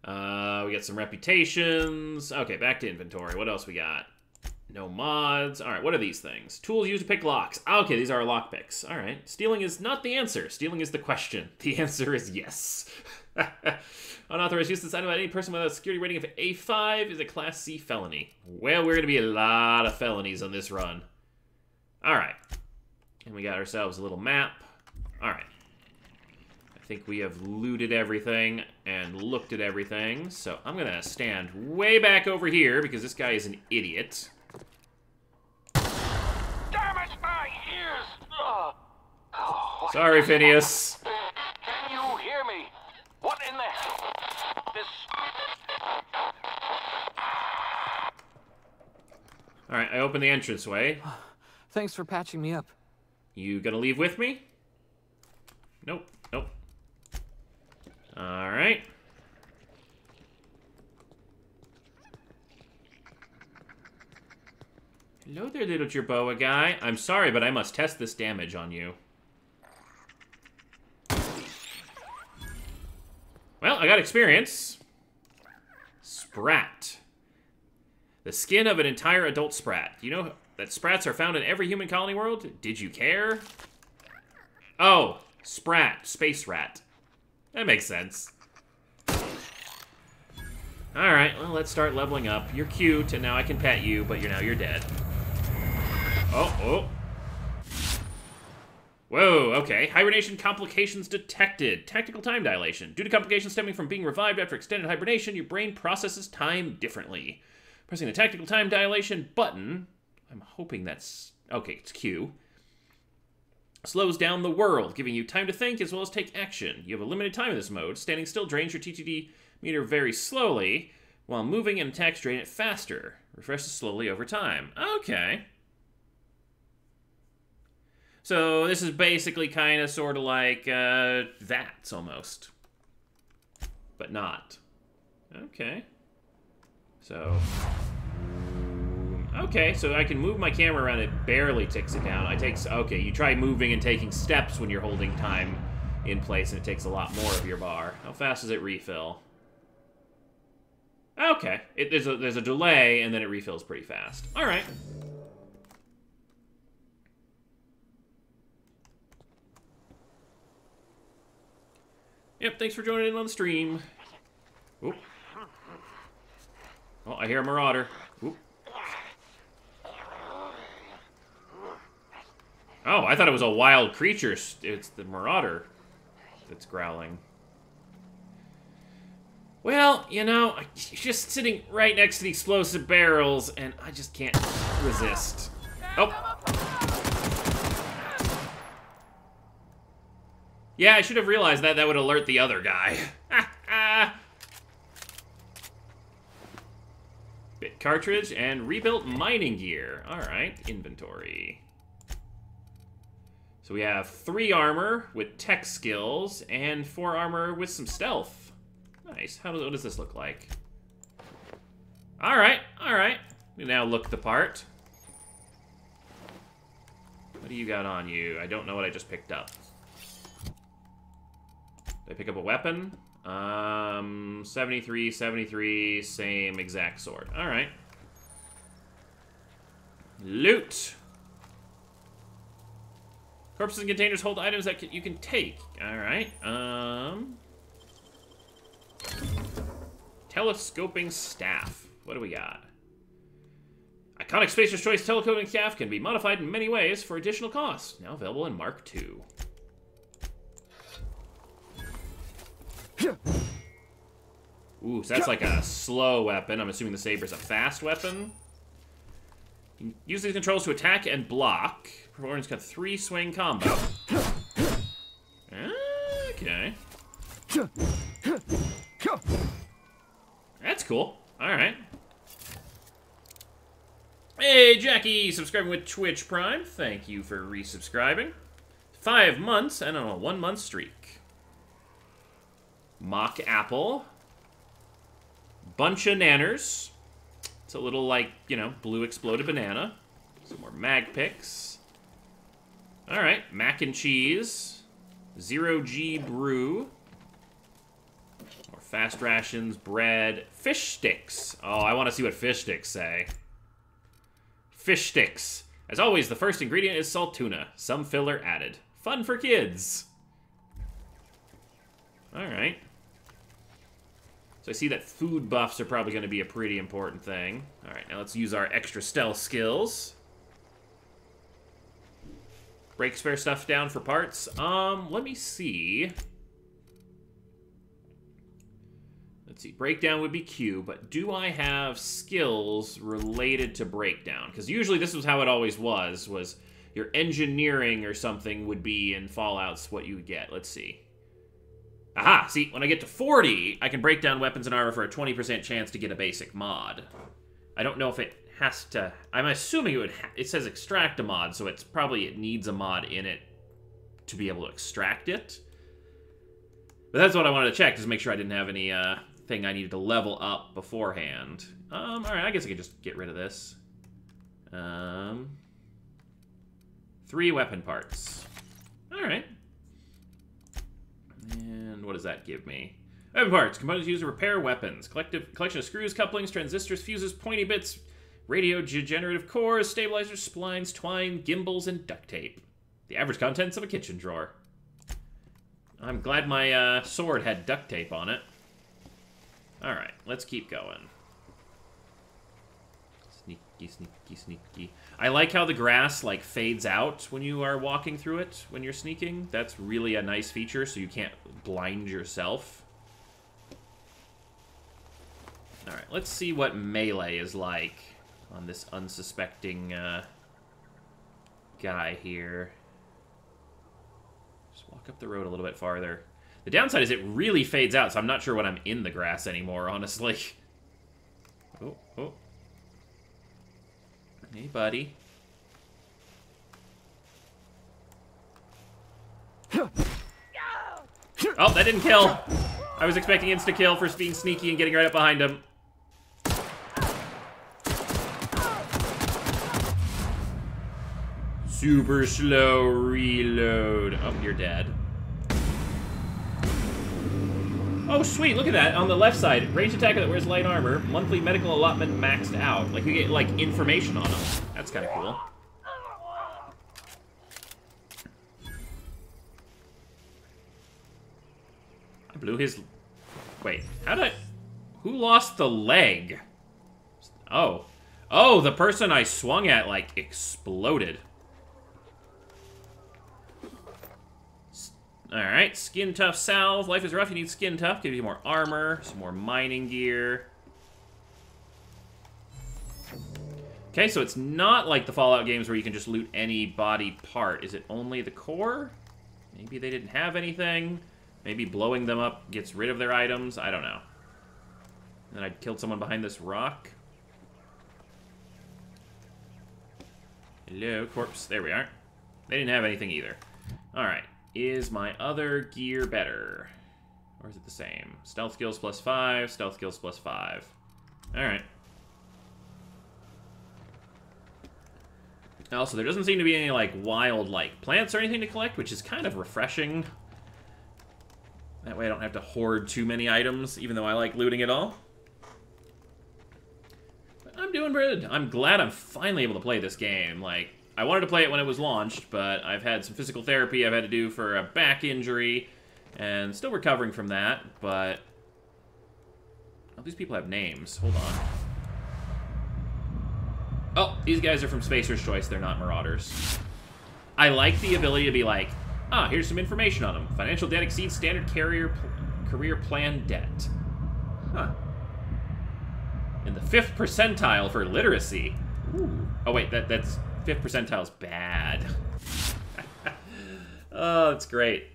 We got some reputations. Okay, back to inventory. What else we got? No mods. All right, what are these things? Tools used to pick locks. Okay, these are our lock picks. All right. Stealing is not the answer. Stealing is the question. The answer is yes. Unauthorized use of this item by any person without a security rating of A5 is a Class C felony. Well, we're going to be a lot of felonies on this run. All right. And we got ourselves a little map. All right. I think we have looted everything and looked at everything. So I'm going to stand way back over here because this guy is an idiot. Damn it, my ears! Sorry, Phineas. Can you hear me? What in the hell? Alright, I opened the entranceway. Thanks for patching me up. You gonna leave with me? Nope, nope. Alright. Hello there, little Jerboa guy. I'm sorry, but I must test this damage on you. Well, I got experience. Sprat. The skin of an entire adult sprat. You know that sprats are found in every human colony world? Did you care? Oh, sprat. Space rat. That makes sense. Alright, well, let's start leveling up. You're cute, and now I can pet you, but you're dead. Oh, oh. Whoa, okay. Hibernation complications detected. Tactical time dilation. Due to complications stemming from being revived after extended hibernation, your brain processes time differently. Pressing the tactical time dilation button, I'm hoping that's... Okay, it's Q. Slows down the world, giving you time to think as well as take action. You have a limited time in this mode. Standing still drains your TTD meter very slowly, while moving and attacks drain it faster. Refreshes slowly over time. Okay. So this is basically kind of sort of like VATS almost. But not. Okay. So... Okay, so I can move my camera around, it barely ticks it down. Okay, you try moving and taking steps when you're holding time in place, and it takes a lot more of your bar. How fast does it refill? Okay, there's a delay, and then it refills pretty fast. All right. Yep, thanks for joining in on the stream. Oop. Oh, I hear a marauder. Oop. Oh, I thought it was a wild creature. It's the Marauder that's growling. Well, you know, she's just sitting right next to the explosive barrels, and I just can't resist. Oh. Yeah, I should have realized that. That would alert the other guy. Bit cartridge and rebuilt mining gear. Alright, inventory. So we have 3 armor with tech skills and 4 armor with some stealth. Nice. What does this look like? Alright, alright. We now look the part. What do you got on you? I don't know what I just picked up. Did I pick up a weapon? 73, 73, same exact sword. Alright. Loot. Corpses and containers hold items that you can take. Alright. Telescoping staff. What do we got? Iconic Spacer's Choice telescoping staff can be modified in many ways for additional cost. Now available in Mark II. Ooh, so that's like a slow weapon. I'm assuming the saber's a fast weapon. You can use these controls to attack and block. Performance got 3 swing combo. Okay. That's cool. Alright. Hey, Jackie, subscribing with Twitch Prime. Thank you for resubscribing. 5 months and on a 1-month streak. Mock apple. Bunch of nanners. It's a little, like, you know, blue exploded banana. Some more mag picks. Alright, mac and cheese. 0G brew. More fast rations, bread. Fish sticks. Oh, I want to see what fish sticks say. Fish sticks. As always, the first ingredient is salt tuna. Some filler added. Fun for kids. Alright. So I see that food buffs are probably going to be a pretty important thing. Alright, now let's use our extra stealth skills. Break spare stuff down for parts. Let me see. Let's see, breakdown would be Q, but do I have skills related to breakdown? Because usually this was how it always was your engineering or something would be in Fallout's what you would get. Let's see. Aha! See, when I get to 40, I can break down weapons and armor for a 20% chance to get a basic mod. I don't know if it has to... I'm assuming it would... It says extract a mod, so it needs a mod in it to be able to extract it. But that's what I wanted to check, just to make sure I didn't have any thing I needed to level up beforehand. Alright, I guess I could just get rid of this. 3 weapon parts. Alright. And what does that give me? Weapon parts. Components used to repair weapons. Collection of screws, couplings, transistors, fuses, pointy bits, radio degenerative cores, stabilizers, splines, twine, gimbals, and duct tape. The average contents of a kitchen drawer. I'm glad my sword had duct tape on it. Alright, let's keep going. Sneaky, sneaky, sneaky. I like how the grass, like, fades out when you are walking through it, when you're sneaking. That's really a nice feature, so you can't blind yourself. Alright, let's see what melee is like on this unsuspecting guy here. Just walk up the road a little bit farther. The downside is it really fades out, so I'm not sure when I'm in the grass anymore, honestly. Oh, oh. Hey, buddy. Oh, that didn't kill. I was expecting insta-kill for being sneaky and getting right up behind him. Super slow reload. Oh, you're dead. Oh, sweet, look at that. On the left side, ranged attacker that wears light armor, monthly medical allotment maxed out. Like, you get, like, information on them. That's kind of cool. I blew his... Wait, how did I... Who lost the leg? Oh. Oh, the person I swung at, like, exploded. Alright, Skin Tough salve. Life is rough, you need Skin Tough. Gives you more armor, some more mining gear. Okay, so it's not like the Fallout games where you can just loot any body part. Is it only the core? Maybe they didn't have anything. Maybe blowing them up gets rid of their items. I don't know. And then I killed someone behind this rock. Hello, corpse. There we are. They didn't have anything either. Alright. Is my other gear better? Or is it the same? Stealth skills +5, stealth skills +5. Alright. Also, there doesn't seem to be any, like, wild, like, plants or anything to collect, which is kind of refreshing. That way I don't have to hoard too many items, even though I like looting it all. But I'm doing good. I'm glad I'm finally able to play this game. Like, I wanted to play it when it was launched, but I've had some physical therapy I've had to do for a back injury, and still recovering from that, but... Oh, these people have names. Hold on. Oh, these guys are from Spacer's Choice. They're not Marauders. I like the ability to be like, ah, here's some information on them. Financial debt exceeds standard career plan debt. Huh. In the 5th percentile for literacy. Ooh. Oh, wait, that's... 5th percentile's bad. Oh, that's great.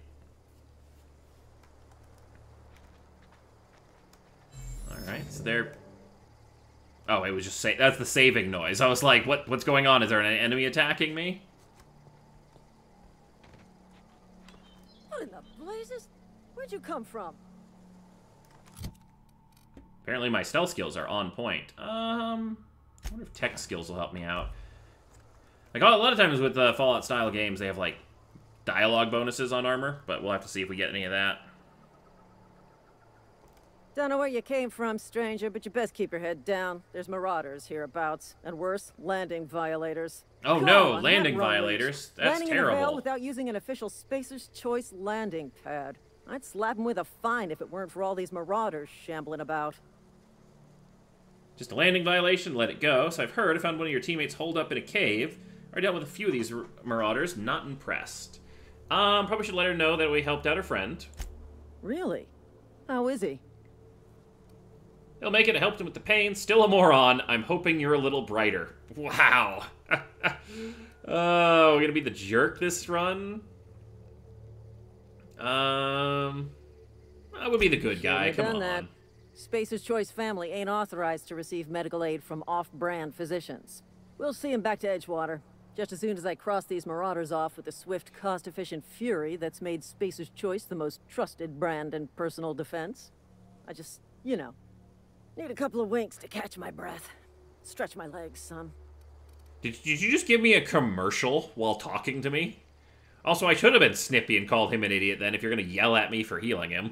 Alright, so they're... Oh, it was just that's the saving noise. I was like, what's going on? Is there an enemy attacking me? What in the blazes? Where'd you come from? Apparently my stealth skills are on point. I wonder if tech skills will help me out. Like, a lot of times with Fallout-style games, they have, like, dialogue bonuses on armor, but we'll have to see if we get any of that. Don't know where you came from, stranger, but you best keep your head down. There's Marauders hereabouts, and worse, landing violators. Oh Come no, on, landing not run violators? loose. That's landing in a veil terrible. without using an official Spacer's Choice landing pad. I'd slap him with a fine if it weren't for all these Marauders shambling about. Just a landing violation, let it go. So I've heard I found one of your teammates holed up in a cave. I dealt with a few of these Marauders, not impressed. Probably should let her know that we helped out her friend. Really? How is he? He'll make it, I helped him with the pain. Still a moron. I'm hoping you're a little brighter. Wow. Oh, we're gonna be the jerk this run? I would be the good guy, come on. That. Spacer's Choice family ain't authorized to receive medical aid from off-brand physicians. We'll see him back to Edgewater. Just as soon as I cross these Marauders off with the swift, cost-efficient fury that's made Spacer's Choice the most trusted brand in personal defense. I just, you know, need a couple of winks to catch my breath. Stretch my legs, son. Did you just give me a commercial while talking to me? Also, I should have been snippy and called him an idiot then if you're going to yell at me for healing him.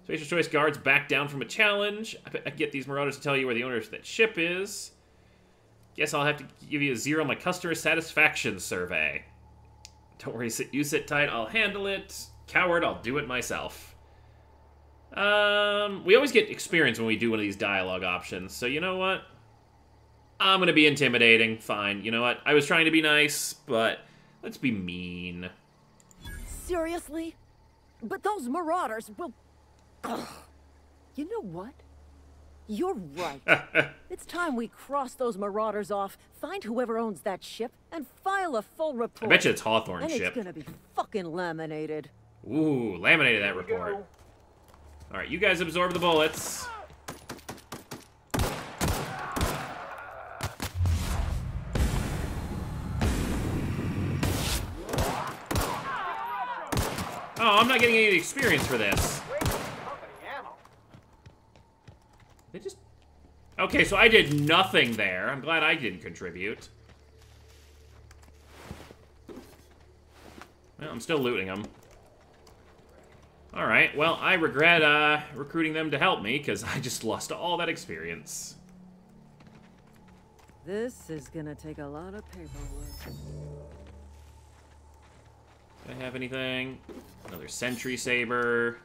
Spacer's Choice guards back down from a challenge. I bet I can get these Marauders to tell you where the owner of that ship is. Guess I'll have to give you a 0 on my customer satisfaction survey. Don't worry, you sit tight, I'll handle it. Coward, I'll do it myself. We always get experience when we do one of these dialogue options, so you know what? I'm gonna be intimidating, fine. You know what? I was trying to be nice, but let's be mean. Seriously? But those Marauders will... Ugh. You know what? You're right. It's time we cross those Marauders off, find whoever owns that ship, and file a full report. I bet you it's Hawthorne's and ship. It's gonna be fucking laminated. Ooh, laminated that report. Alright, you guys absorb the bullets. Oh, I'm not getting any experience for this. They just... Okay, so I did nothing there. I'm glad I didn't contribute. Well, I'm still looting them. Alright, well, I regret recruiting them to help me, because I just lost all that experience. This is gonna take a lot of paperwork. Do I have anything? Another sentry saber.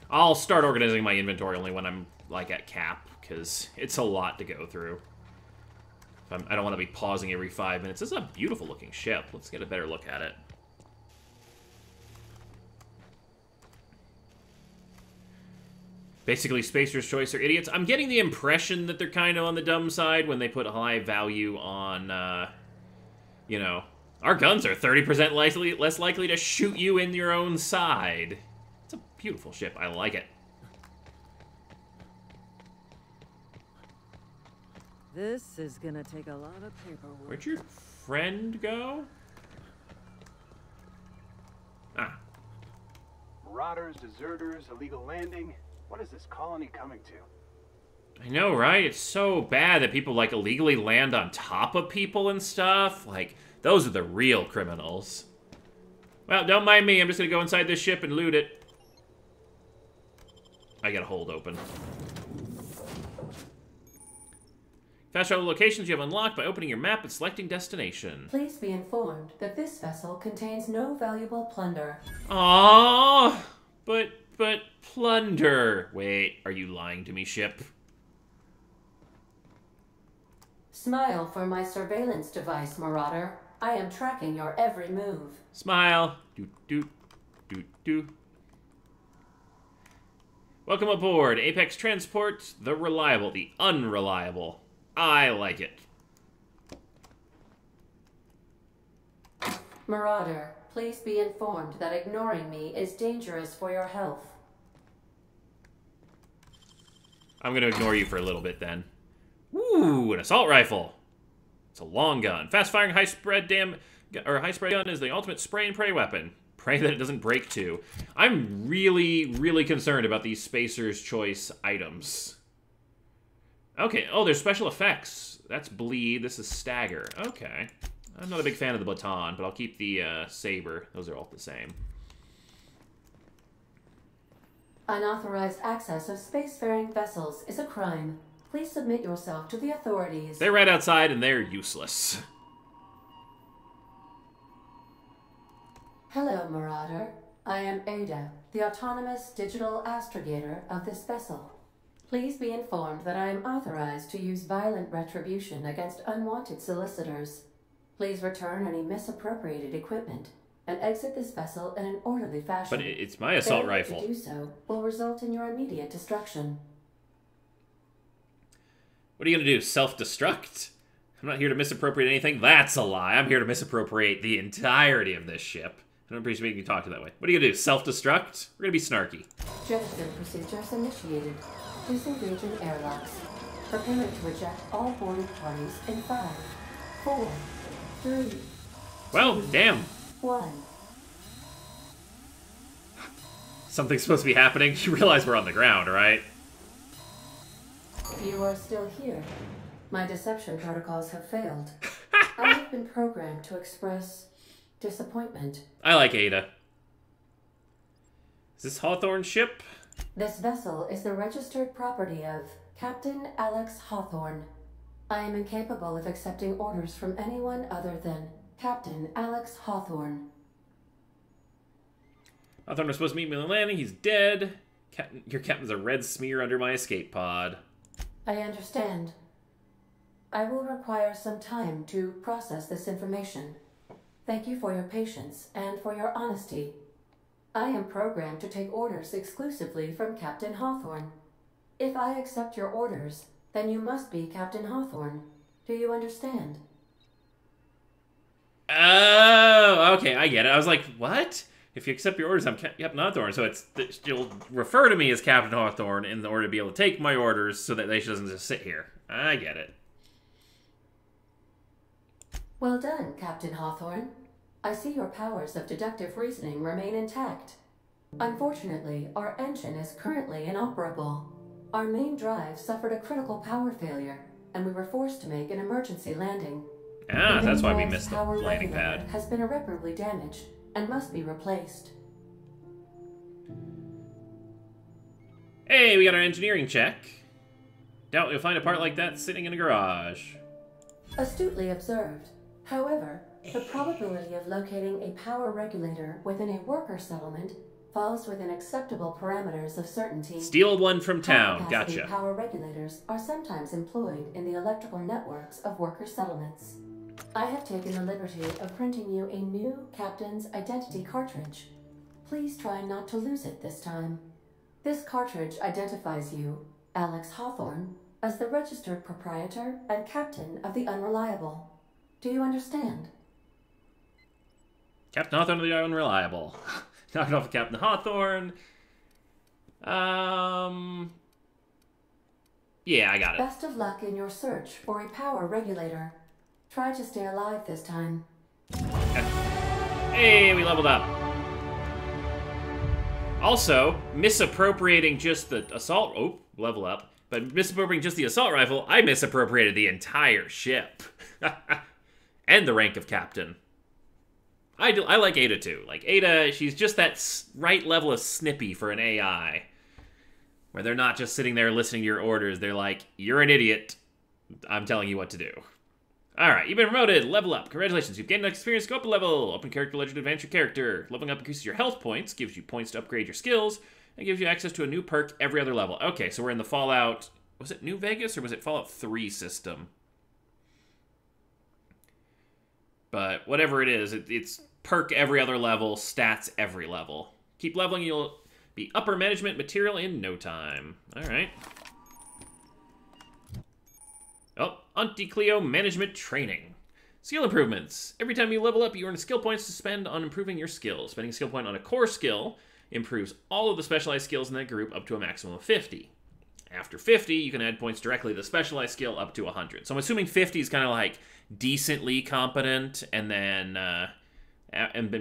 I'll start organizing my inventory only when I'm, like, at cap, because it's a lot to go through. I don't want to be pausing every 5 minutes. This is a beautiful-looking ship. Let's get a better look at it. Basically, Spacer's Choice are idiots. I'm getting the impression that they're kind of on the dumb side when they put high value on, you know, our guns are 30% less likely to shoot you in your own side. It's a beautiful ship. I like it. This is gonna take a lot of paperwork. Where'd your friend go? Ah. Marauders, deserters, illegal landing. What is this colony coming to? I know, right? It's so bad that people, like, illegally land on top of people and stuff. Like, those are the real criminals. Well, don't mind me. I'm just gonna go inside this ship and loot it. I got a hold open. Fast travel locations you have unlocked by opening your map and selecting destination. Please be informed that this vessel contains no valuable plunder. Aww, but plunder. Wait, are you lying to me, ship? Smile for my surveillance device, Marauder. I am tracking your every move. Smile. Doot, doot, doot, doot. Welcome aboard Apex Transport, the reliable, the unreliable. I like it. Marauder, please be informed that ignoring me is dangerous for your health. I'm gonna ignore you for a little bit then. Ooh, an assault rifle. It's a long gun. Fast-firing high-spread gun is the ultimate spray and pray weapon. Pray that it doesn't break too. I'm really, really concerned about these Spacer's Choice items. Okay, oh, there's special effects. That's bleed, this is stagger. Okay. I'm not a big fan of the baton, but I'll keep the saber. Those are all the same. Unauthorized access of spacefaring vessels is a crime. Please submit yourself to the authorities. They're right outside and they're useless. Hello, Marauder. I am Ada, the autonomous digital astrogator of this vessel. Please be informed that I am authorized to use violent retribution against unwanted solicitors. Please return any misappropriated equipment and exit this vessel in an orderly fashion. But it's my assault rifle. To do so will result in your immediate destruction. What are you gonna do, self-destruct? I'm not here to misappropriate anything. That's a lie. I'm here to misappropriate the entirety of this ship. I don't appreciate you talking that way. What are you gonna do, self-destruct? We're gonna be snarky. Jettison procedures initiated. Disengage in airlocks. Preparing to eject all boarding parties in 5, 4, 3. Well, 2, damn. 1. Something's supposed to be happening. You realize we're on the ground, right? You are still here. My deception protocols have failed. I have been programmed to express disappointment. I like Ada. Is this Hawthorne's ship? This vessel is the registered property of Captain Alex Hawthorne. I am incapable of accepting orders from anyone other than Captain Alex Hawthorne. Hawthorne was supposed to meet me on the landing. He's dead. Your captain's a red smear under my escape pod. I understand. I will require some time to process this information. Thank you for your patience and for your honesty. I am programmed to take orders exclusively from Captain Hawthorne. If I accept your orders, then you must be Captain Hawthorne. Do you understand? Oh, okay, I get it. I was like, what? If you accept your orders, I'm Captain Hawthorne. So you'll refer to me as Captain Hawthorne in order to be able to take my orders so that they doesn't just sit here. I get it. Well done, Captain Hawthorne. I see your powers of deductive reasoning remain intact. Unfortunately, our engine is currently inoperable. Our main drive suffered a critical power failure, and we were forced to make an emergency landing. Ah, that's why we drive's missed the power landing regulator pad. has been irreparably damaged and must be replaced. Hey, we got our engineering check. Doubt you'll find a part like that sitting in a garage. Astutely observed. However, the probability of locating a power regulator within a worker settlement falls within acceptable parameters of certainty. Steal one from town. High-capacity Gotcha. Power regulators are sometimes employed in the electrical networks of worker settlements. I have taken the liberty of printing you a new captain's identity cartridge. Please try not to lose it this time. This cartridge identifies you, Alex Hawthorne, as the registered proprietor and captain of the Unreliable. Do you understand? Captain Hawthorne of the Unreliable. Knocking off of Captain Hawthorne. Yeah, I got it. Best of luck in your search for a power regulator. Try to stay alive this time. Hey, we leveled up. Also, misappropriating just the assault... Oh, level up. But misappropriating just the assault rifle, I misappropriated the entire ship. And the rank of captain. I like Ada, too. Like, Ada, she's just that right level of snippy for an AI. Where they're not just sitting there listening to your orders. They're like, you're an idiot. I'm telling you what to do. Alright, you've been promoted. Level up. Congratulations. You've gained enough experience. Go up a level. Open character legend, advance your character. Leveling up increases your health points. Gives you points to upgrade your skills. And gives you access to a new perk every other level. Okay, so we're in the Fallout... Was it New Vegas or was it Fallout 3 system? But whatever it is, it's perk every other level, stats every level. Keep leveling, you'll be upper management material in no time. Alright. Oh, Anti-Cleo Management Training. Skill improvements. Every time you level up, you earn skill points to spend on improving your skills. Spending a skill point on a core skill improves all of the specialized skills in that group up to a maximum of 50. After 50, you can add points directly to the specialized skill up to 100. So I'm assuming 50 is kind of like decently competent, and then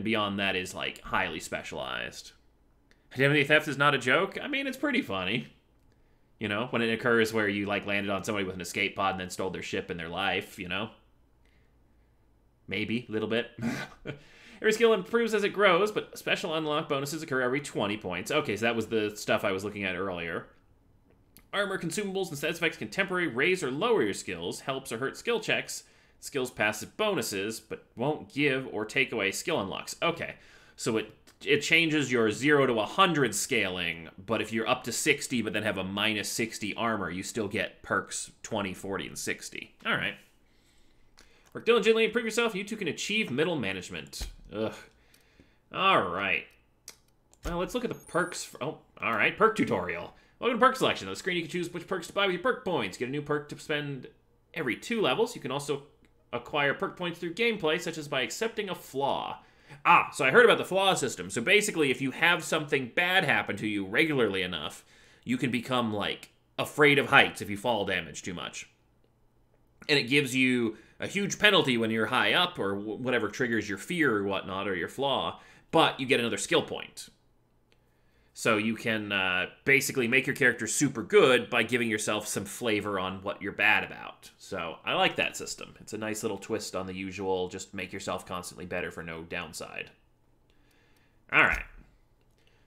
beyond that is like highly specialized. Identity theft is not a joke. I mean, it's pretty funny. You know, when it occurs where you like landed on somebody with an escape pod and then stole their ship and their life, you know? Maybe, a little bit. Every skill improves as it grows, but special unlock bonuses occur every 20 points. Okay, so that was the stuff I was looking at earlier. Armor, consumables, and status effects can temporarily raise or lower your skills, helps or hurt skill checks, skills passive bonuses, but won't give or take away skill unlocks. Okay, so it changes your 0 to 100 scaling, but if you're up to 60 but then have a minus 60 armor, you still get perks 20, 40, and 60. All right. Work diligently, improve yourself, you too can achieve middle management. Ugh. All right. Well, let's look at the perks. Oh, all right, perk tutorial. Welcome to perk selection. On the screen, you can choose which perks to buy with your perk points. Get a new perk to spend every 2 levels. You can also acquire perk points through gameplay, such as by accepting a flaw. Ah, so I heard about the flaw system. So basically, if you have something bad happen to you regularly enough, you can become, like, afraid of heights if you fall damage too much. And it gives you a huge penalty when you're high up, or whatever triggers your fear or whatnot, or your flaw, but you get another skill point. So you can basically make your character super good by giving yourself some flavor on what you're bad about. So I like that system. It's a nice little twist on the usual, just make yourself constantly better for no downside. All right.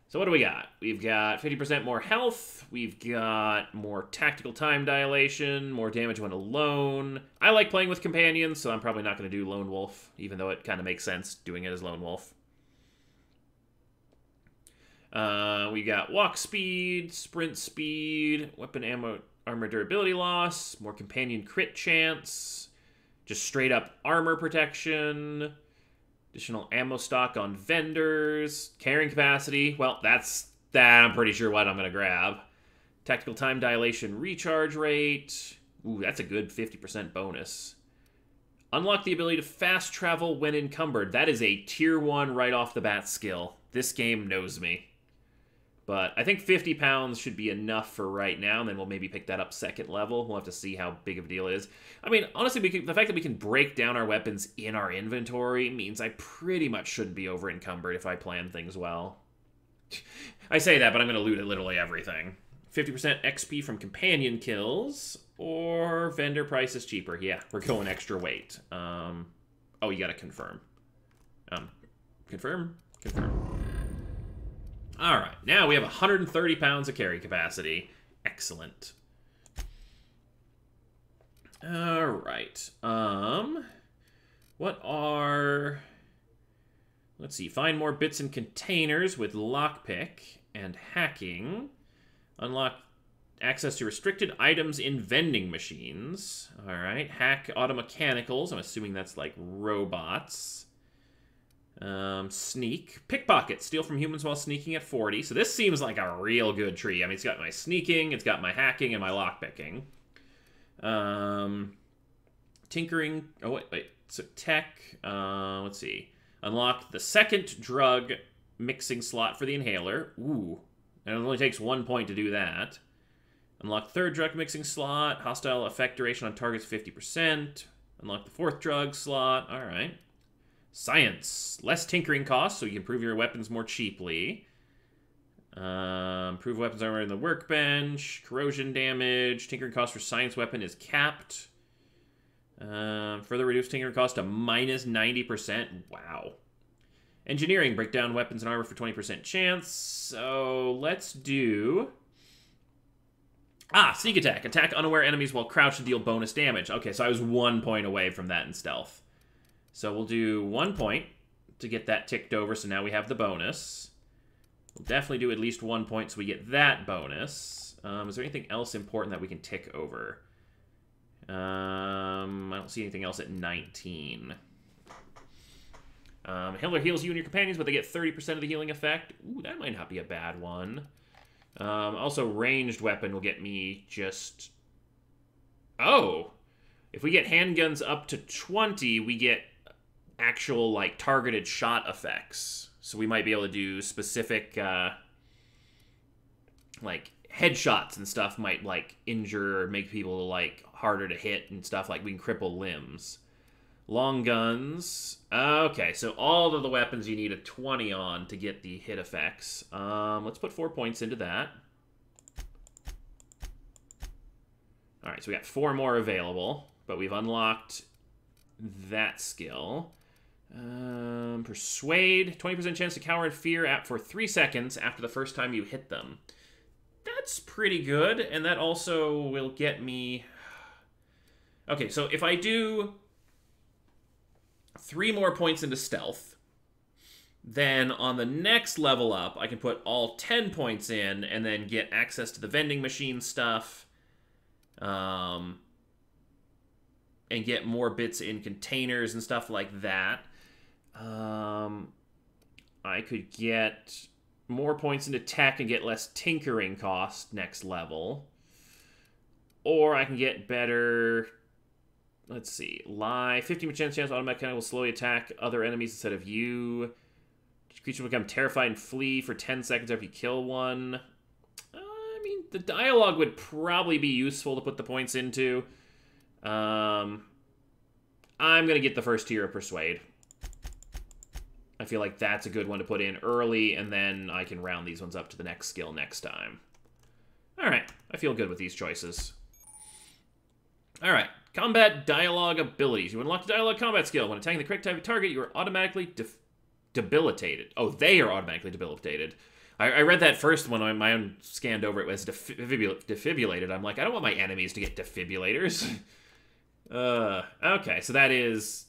So what do we got? We've got 50% more health. We've got more tactical time dilation, more damage when alone. I like playing with companions, so I'm probably not going to do Lone Wolf, even though it kind of makes sense doing it as Lone Wolf. We got walk speed, sprint speed, weapon ammo, armor durability loss, more companion crit chance, just straight up armor protection, additional ammo stock on vendors, carrying capacity. Well, that I'm pretty sure what I'm going to grab. Tactical time dilation recharge rate. Ooh, that's a good 50% bonus. Unlock the ability to fast travel when encumbered. That is a tier 1 right off the bat skill. This game knows me. But I think 50 pounds should be enough for right now, and then we'll maybe pick that up second level. We'll have to see how big of a deal it is. I mean, honestly, the fact that we can break down our weapons in our inventory means I pretty much shouldn't be over-encumbered if I plan things well. I say that, but I'm going to loot at literally everything. 50% XP from companion kills, or vendor price is cheaper. Yeah, we're going extra weight. Oh, you got to confirm. Confirm? Confirm. All right, now we have 130 pounds of carry capacity. Excellent. All right. What are... Let's see. Find more bits and containers with lockpick and hacking. Unlock access to restricted items in vending machines. All right. Hack automechanicals. I'm assuming that's like robots. Sneak. Pickpocket. Steal from humans while sneaking at 40. So this seems like a real good tree. I mean, it's got my sneaking, it's got my hacking, and my lockpicking. Tinkering. Oh, wait. So tech. Let's see. Unlock the second drug mixing slot for the inhaler. Ooh. And it only takes 1 point to do that. Unlock third drug mixing slot. Hostile effect duration on targets 50%. Unlock the fourth drug slot. All right. Science. Less tinkering costs, so you can improve your weapons more cheaply. Improve weapons armor in the workbench. Corrosion damage. Tinkering cost for science weapon is capped. Further reduce tinkering cost to minus 90%. Wow. Engineering. Break down weapons and armor for 20% chance. So let's do... Sneak attack. Attack unaware enemies while crouched to deal bonus damage. Okay, so I was 1 point away from that in stealth. So we'll do 1 point to get that ticked over, so now we have the bonus. We'll definitely do at least 1 point so we get that bonus. Is there anything else important that we can tick over? I don't see anything else at 19. Healer heals you and your companions, but they get 30% of the healing effect. Ooh, that might not be a bad one. Also, ranged weapon will get me just... Oh! If we get handguns up to 20, we get actual, like, targeted shot effects. So we might be able to do specific, like, headshots and stuff might, like, injure or make people, like, harder to hit and stuff. Like, we can cripple limbs. Long guns. Okay, so all of the weapons you need a 20 on to get the hit effects. Let's put 4 points into that. Alright, so we got 4 more available, but we've unlocked that skill. Persuade. 20% chance to cower in fear for 3 seconds after the first time you hit them. That's pretty good, and that also will get me... Okay, so if I do 3 more points into stealth, then on the next level up, I can put all 10 points in and then get access to the vending machine stuff, and get more bits in containers and stuff like that. I could get more points into tech and get less tinkering cost next level. Or I can get better... Let's see. Lie. 50% chance automatic will slowly attack other enemies instead of you. Creature will become terrified and flee for 10 seconds after you kill one. I mean, the dialogue would probably be useful to put the points into. I'm going to get the first tier of Persuade. I feel like that's a good one to put in early, and then I can round these ones up to the next skill next time. Alright, I feel good with these choices. Alright, combat dialogue abilities. You unlock the dialogue combat skill. When attacking the correct type of target, you are automatically debilitated. Oh, they are automatically debilitated. I read that first when my own scanned over it was defibrillated. I'm like, I don't want my enemies to get defibrillators. Okay, so that is...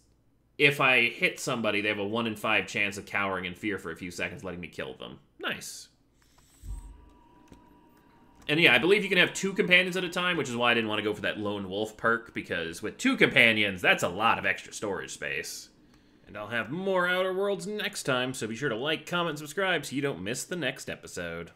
If I hit somebody, they have a 1 in 5 chance of cowering in fear for a few seconds, letting me kill them. Nice. And yeah, I believe you can have 2 companions at a time, which is why I didn't want to go for that lone wolf perk, because with 2 companions, that's a lot of extra storage space. And I'll have more Outer Worlds next time, so be sure to like, comment, and subscribe so you don't miss the next episode.